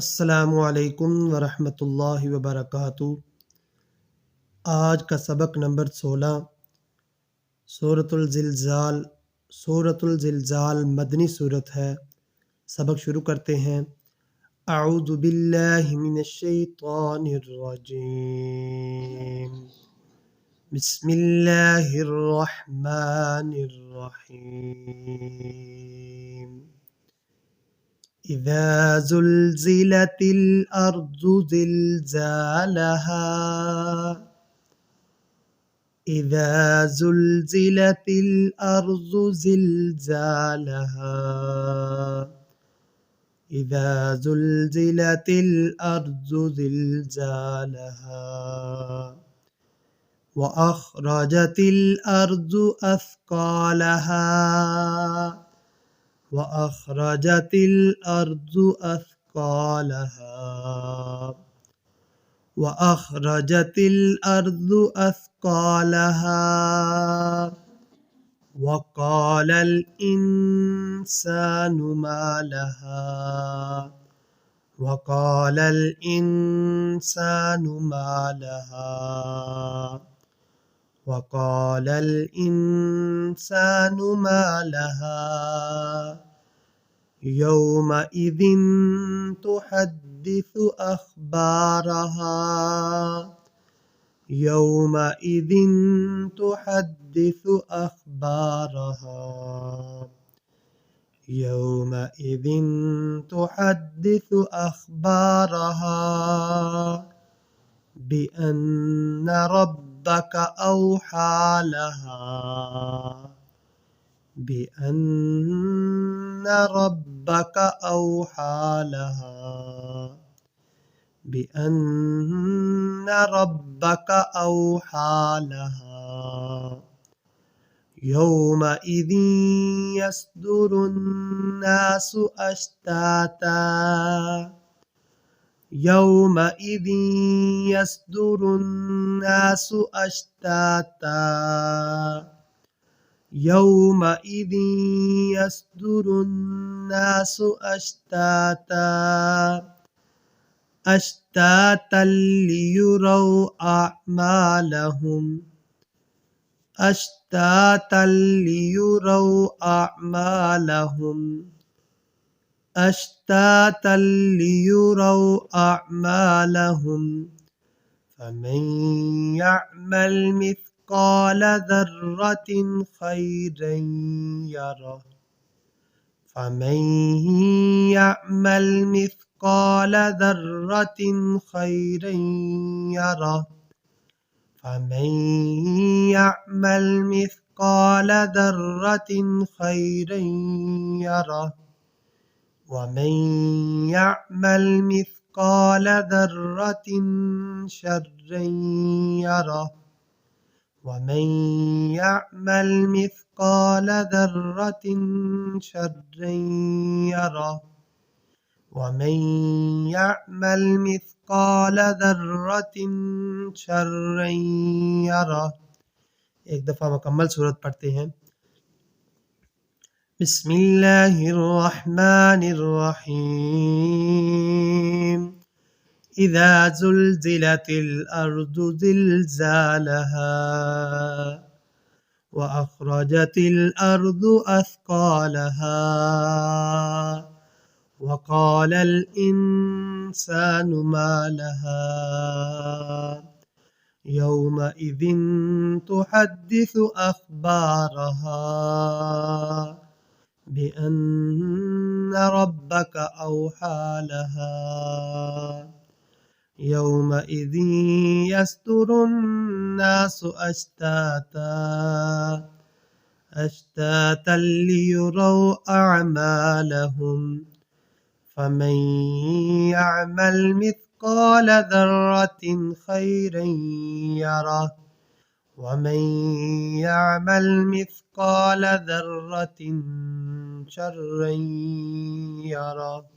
السلام علیکم ورحمۃ اللہ وبرکاتہ۔ آج کا سبق نمبر 16 سورۃ الزلزال مدنی صورت ہے۔ سبق شروع کرتے ہیں۔ اعوذ باللہ من الشیطان الرجیم، بسم اللہ الرحمن الرحیم۔ اذا زلزلت الارض زلزالها اذا زلزلت الارض زلزالها اذا زلزلت الارض زلزالها واخرجت الارض اثقالها وأخرجت الأرض أثقالها وأخرجت الأرض أثقالها وقال الإنسان ما لها وقال الإنسان ما لها وقال الإنسان ما لها يومئذ تحدث أخبارها يومئذ تحدث أخبارها يومئذ تحدث أخبارها بأن ربك أوحى لها بأن ربك أوحى لها بأن ربك أوحى لها يومئذ يصدر الناس أشتاتا يومئذ يصدر الناس أشتاتا يومئذ يصدر الناس أشتاتا ليروا أعمالهم أشتاتا ليروا أعمالهم أشتاتا ليروا أعمالهم فمن يعمل مثقال ذرة خيرا يره فمن يعمل مثقال ذرة خيرا يره فمن يعمل مثقال ذرة خيرا يره ومن يعمل مثقال ذرة شرا يره ومن يعمل مثقال ذرة شرا يره ومن يعمل مثقال ذرة شرا يره۔ ایک دفعہ مکمل سورت پڑھتے ہیں۔ بسم اللہ الرحمن الرحیم۔ اذا زلزلت الارض زلزالها واخرجت الارض اثقالها وقال الانسان ما لها يومئذ تحدث اخبارها بأن ربك أوحى لها يومئذ يصدر الناس أشتاتا ليروا أعمالهم فمن يعمل مثقال ذرة خيرا يره ومن يعمل مثقال ذرة شرا يره۔